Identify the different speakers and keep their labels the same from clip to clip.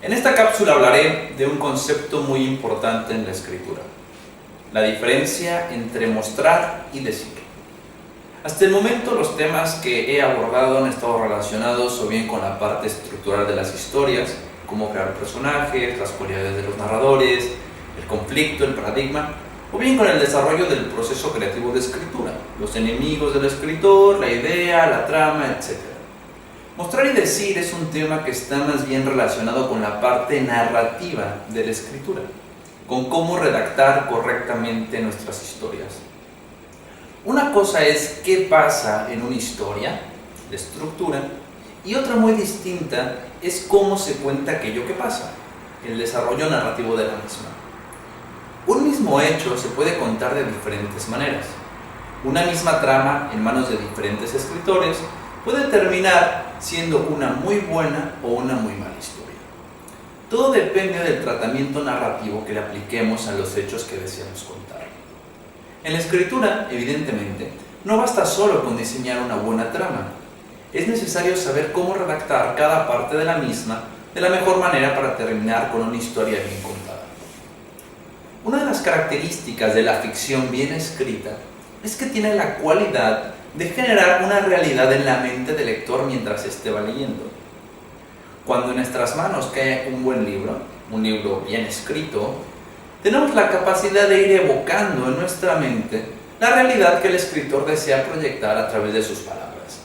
Speaker 1: En esta cápsula hablaré de un concepto muy importante en la escritura: la diferencia entre mostrar y decir. Hasta el momento los temas que he abordado han estado relacionados o bien con la parte estructural de las historias, cómo crear personajes, las cualidades de los narradores, el conflicto, el paradigma, o bien con el desarrollo del proceso creativo de escritura, los enemigos del escritor, la idea, la trama, etc. Mostrar y decir es un tema que está más bien relacionado con la parte narrativa de la escritura, con cómo redactar correctamente nuestras historias. Una cosa es qué pasa en una historia, la estructura, y otra muy distinta es cómo se cuenta aquello que pasa, el desarrollo narrativo de la misma. Un mismo hecho se puede contar de diferentes maneras. Una misma trama en manos de diferentes escritores puede terminar siendo una muy buena o una muy mala historia. Todo depende del tratamiento narrativo que le apliquemos a los hechos que deseamos contar. En la escritura, evidentemente, no basta solo con diseñar una buena trama. Es necesario saber cómo redactar cada parte de la misma de la mejor manera para terminar con una historia bien contada. Una de las características de la ficción bien escrita es que tiene la cualidad de generar una realidad en la mente del lector mientras esté leyendo. Cuando en nuestras manos cae un buen libro, un libro bien escrito, tenemos la capacidad de ir evocando en nuestra mente la realidad que el escritor desea proyectar a través de sus palabras.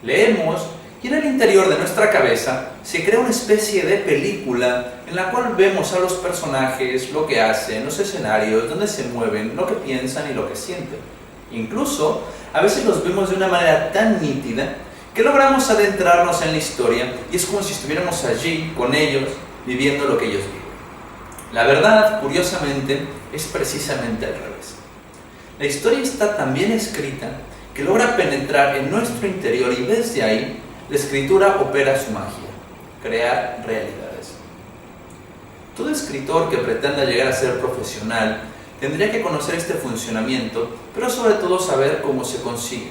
Speaker 1: Leemos y en el interior de nuestra cabeza se crea una especie de película en la cual vemos a los personajes, lo que hacen, los escenarios, dónde se mueven, lo que piensan y lo que sienten. Incluso, a veces los vemos de una manera tan nítida que logramos adentrarnos en la historia y es como si estuviéramos allí con ellos, viviendo lo que ellos viven. La verdad, curiosamente, es precisamente al revés. La historia está tan bien escrita que logra penetrar en nuestro interior y desde ahí la escritura opera su magia, crear realidades. Todo escritor que pretenda llegar a ser profesional tendría que conocer este funcionamiento, pero sobre todo saber cómo se consigue.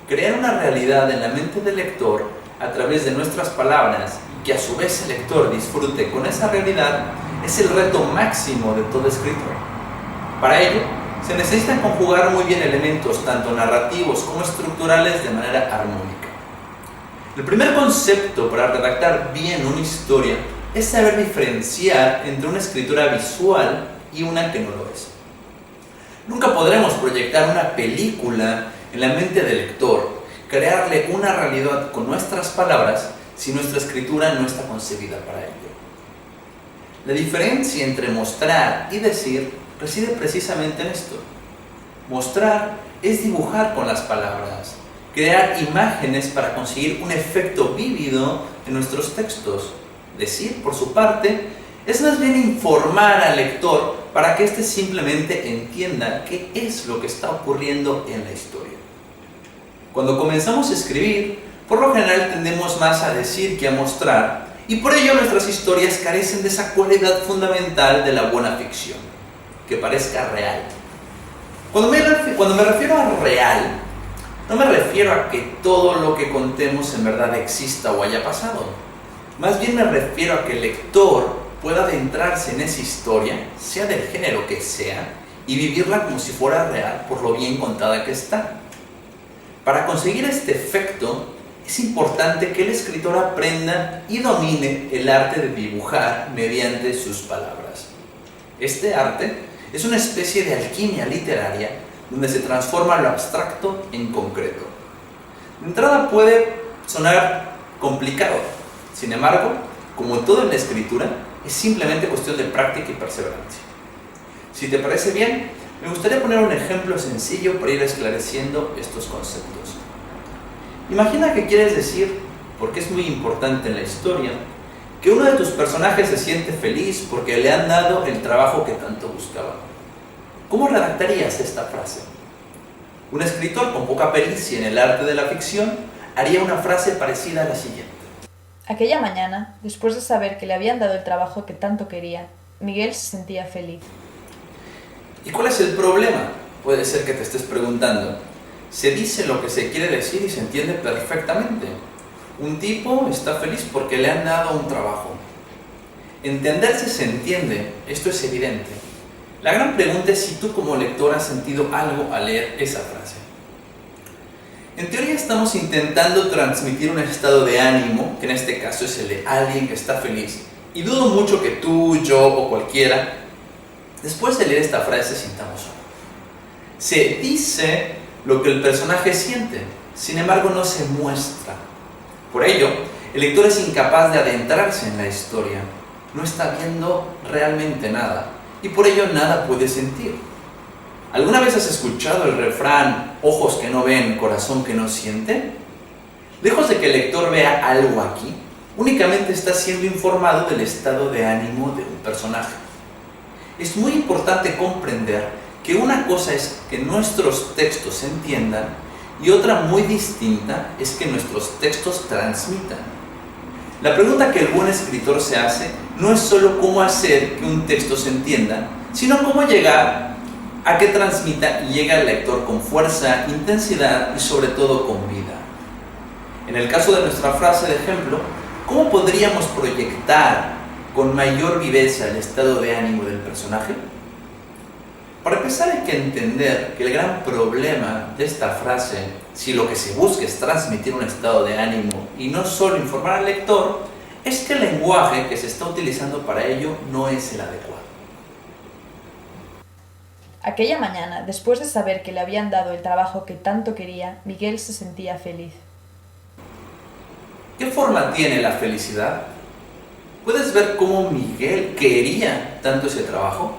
Speaker 1: Crear una realidad en la mente del lector a través de nuestras palabras y que a su vez el lector disfrute con esa realidad es el reto máximo de todo escritor. Para ello, se necesitan conjugar muy bien elementos tanto narrativos como estructurales de manera armónica. El primer concepto para redactar bien una historia es saber diferenciar entre una escritura visual y una que no lo es. Nunca podremos proyectar una película en la mente del lector, crearle una realidad con nuestras palabras si nuestra escritura no está concebida para ello. La diferencia entre mostrar y decir reside precisamente en esto. Mostrar es dibujar con las palabras, crear imágenes para conseguir un efecto vívido en nuestros textos. Decir, por su parte, es más bien informar al lector para que éste simplemente entienda qué es lo que está ocurriendo en la historia. Cuando comenzamos a escribir, por lo general tendemos más a decir que a mostrar, y por ello nuestras historias carecen de esa cualidad fundamental de la buena ficción, que parezca real. Cuando me refiero a real, no me refiero a que todo lo que contemos en verdad exista o haya pasado. Más bien me refiero a que el lector pueda adentrarse en esa historia, sea del género que sea, y vivirla como si fuera real por lo bien contada que está. Para conseguir este efecto, es importante que el escritor aprenda y domine el arte de dibujar mediante sus palabras. Este arte es una especie de alquimia literaria donde se transforma lo abstracto en concreto. De entrada puede sonar complicado, sin embargo, como todo en la escritura, es simplemente cuestión de práctica y perseverancia. Si te parece bien, me gustaría poner un ejemplo sencillo para ir esclareciendo estos conceptos. Imagina que quieres decir, porque es muy importante en la historia, que uno de tus personajes se siente feliz porque le han dado el trabajo que tanto buscaba. ¿Cómo redactarías esta frase? Un escritor con poca pericia en el arte de la ficción haría una frase parecida a la siguiente.
Speaker 2: Aquella mañana, después de saber que le habían dado el trabajo que tanto quería, Miguel se sentía feliz.
Speaker 1: ¿Y cuál es el problema? Puede ser que te estés preguntando. Se dice lo que se quiere decir y se entiende perfectamente. Un tipo está feliz porque le han dado un trabajo. Entenderse se entiende, esto es evidente. La gran pregunta es si tú como lector has sentido algo al leer esa frase. En teoría estamos intentando transmitir un estado de ánimo, que en este caso es el de alguien que está feliz, y dudo mucho que tú, yo o cualquiera, después de leer esta frase, sintamos algo. Se dice lo que el personaje siente, sin embargo no se muestra. Por ello, el lector es incapaz de adentrarse en la historia, no está viendo realmente nada, y por ello nada puede sentir. ¿Alguna vez has escuchado el refrán, ojos que no ven, corazón que no siente? Lejos de que el lector vea algo aquí, únicamente está siendo informado del estado de ánimo de un personaje. Es muy importante comprender que una cosa es que nuestros textos se entiendan y otra muy distinta es que nuestros textos transmitan. La pregunta que el buen escritor se hace no es solo cómo hacer que un texto se entienda, sino cómo llegar a que transmita y llegue al lector con fuerza, intensidad y sobre todo con vida. En el caso de nuestra frase de ejemplo, ¿cómo podríamos proyectar con mayor viveza el estado de ánimo del personaje? Para empezar hay que entender que el gran problema de esta frase, si lo que se busca es transmitir un estado de ánimo y no solo informar al lector, es que el lenguaje que se está utilizando para ello no es el adecuado.
Speaker 2: Aquella mañana, después de saber que le habían dado el trabajo que tanto quería, Miguel se sentía feliz.
Speaker 1: ¿Qué forma tiene la felicidad? ¿Puedes ver cómo Miguel quería tanto ese trabajo?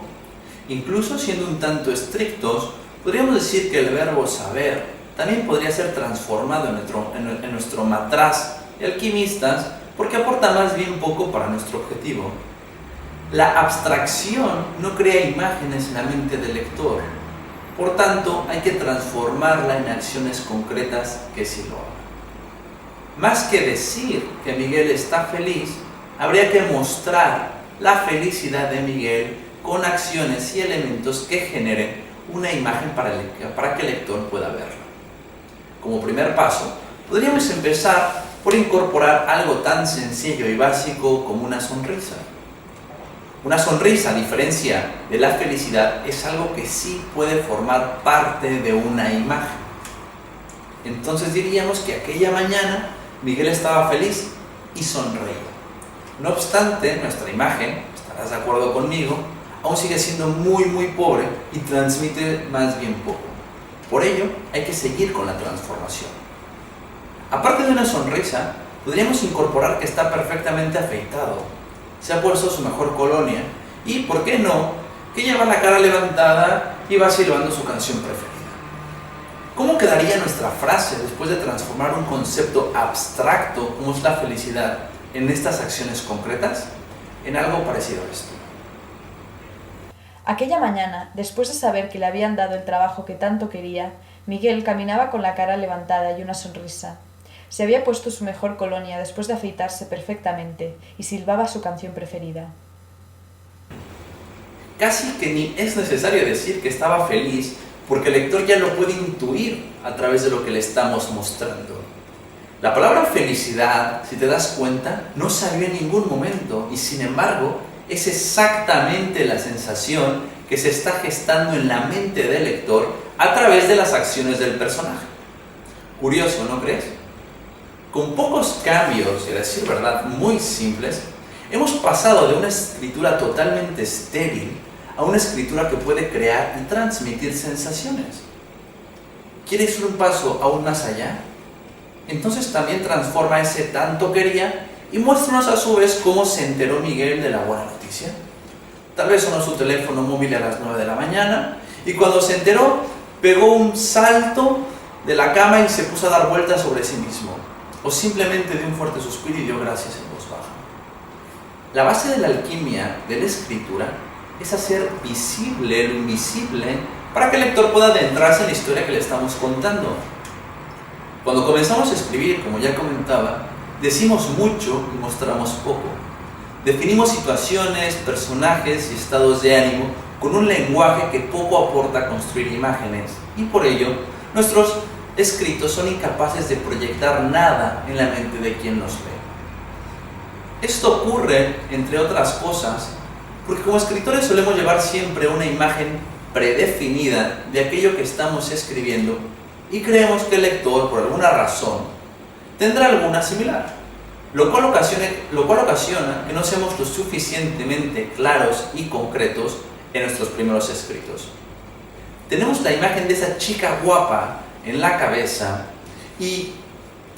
Speaker 1: Incluso siendo un tanto estrictos, podríamos decir que el verbo saber también podría ser transformado en nuestro matraz de alquimistas porque aporta más bien poco para nuestro objetivo. La abstracción no crea imágenes en la mente del lector, por tanto hay que transformarla en acciones concretas que sí lo hagan. Más que decir que Miguel está feliz, habría que mostrar la felicidad de Miguel con acciones y elementos que generen una imagen para que el lector pueda verla. Como primer paso, podríamos empezar por incorporar algo tan sencillo y básico como una sonrisa. Una sonrisa, a diferencia de la felicidad, es algo que sí puede formar parte de una imagen. Entonces diríamos que aquella mañana Miguel estaba feliz y sonreía. No obstante, nuestra imagen, estarás de acuerdo conmigo, aún sigue siendo muy pobre y transmite más bien poco. Por ello, hay que seguir con la transformación. Aparte de una sonrisa, podríamos incorporar que está perfectamente afeitado, se ha puesto su mejor colonia y, ¿por qué no?, que lleva la cara levantada y va silbando su canción preferida. ¿Cómo quedaría nuestra frase después de transformar un concepto abstracto como es la felicidad en estas acciones concretas? En algo parecido a esto.
Speaker 2: Aquella mañana, después de saber que le habían dado el trabajo que tanto quería, Miguel caminaba con la cara levantada y una sonrisa. Se había puesto su mejor colonia después de afeitarse perfectamente y silbaba su canción preferida.
Speaker 1: Casi que ni es necesario decir que estaba feliz, porque el lector ya lo puede intuir a través de lo que le estamos mostrando. La palabra felicidad, si te das cuenta, no salió en ningún momento y sin embargo es exactamente la sensación que se está gestando en la mente del lector a través de las acciones del personaje. Curioso, ¿no crees? Con pocos cambios, y a decir verdad, muy simples, hemos pasado de una escritura totalmente estéril a una escritura que puede crear y transmitir sensaciones. ¿Quieres ir un paso aún más allá? Entonces también transforma ese tanto quería y muéstranos a su vez cómo se enteró Miguel de la buena noticia. Tal vez sonó su teléfono móvil a las 9 de la mañana y cuando se enteró pegó un salto de la cama y se puso a dar vueltas sobre sí mismo. O simplemente dio un fuerte suspiro y dio gracias en voz baja. La base de la alquimia de la escritura es hacer visible lo invisible para que el lector pueda adentrarse en la historia que le estamos contando. Cuando comenzamos a escribir, como ya comentaba, decimos mucho y mostramos poco. Definimos situaciones, personajes y estados de ánimo con un lenguaje que poco aporta a construir imágenes y por ello nuestros escritos son incapaces de proyectar nada en la mente de quien nos lee. Esto ocurre, entre otras cosas, porque como escritores solemos llevar siempre una imagen predefinida de aquello que estamos escribiendo y creemos que el lector, por alguna razón, tendrá alguna similar, lo cual ocasiona que no seamos lo suficientemente claros y concretos en nuestros primeros escritos. Tenemos la imagen de esa chica guapa en la cabeza y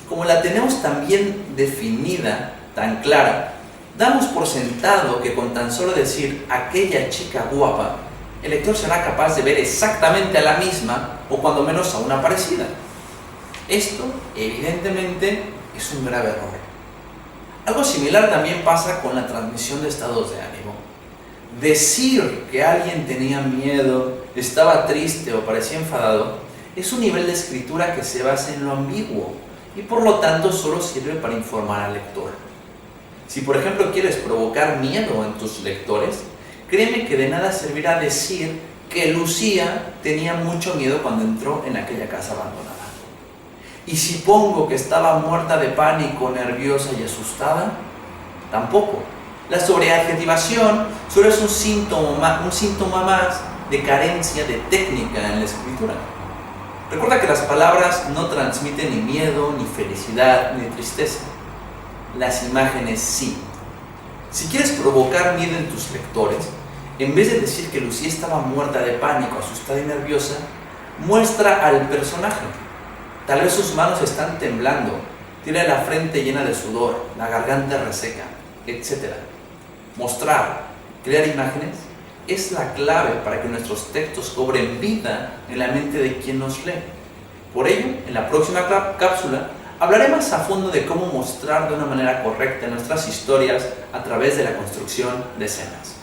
Speaker 1: como la tenemos tan bien definida, tan clara, damos por sentado que con tan solo decir aquella chica guapa, el lector será capaz de ver exactamente a la misma o cuando menos a una parecida. Esto, evidentemente, es un grave error. Algo similar también pasa con la transmisión de estados de ánimo. Decir que alguien tenía miedo, estaba triste o parecía enfadado es un nivel de escritura que se basa en lo ambiguo y por lo tanto solo sirve para informar al lector. Si por ejemplo quieres provocar miedo en tus lectores, créeme que de nada servirá decir que Lucía tenía mucho miedo cuando entró en aquella casa abandonada. Y si pongo que estaba muerta de pánico, nerviosa y asustada, tampoco. La sobreadjetivación solo es un síntoma más de carencia de técnica en la escritura. Recuerda que las palabras no transmiten ni miedo, ni felicidad, ni tristeza. Las imágenes sí. Si quieres provocar miedo en tus lectores, en vez de decir que Lucía estaba muerta de pánico, asustada y nerviosa, muestra al personaje. Tal vez sus manos están temblando, tiene la frente llena de sudor, la garganta reseca, etc. Mostrar, crear imágenes, es la clave para que nuestros textos cobren vida en la mente de quien nos lee. Por ello, en la próxima cápsula, hablaré más a fondo de cómo mostrar de una manera correcta nuestras historias a través de la construcción de escenas.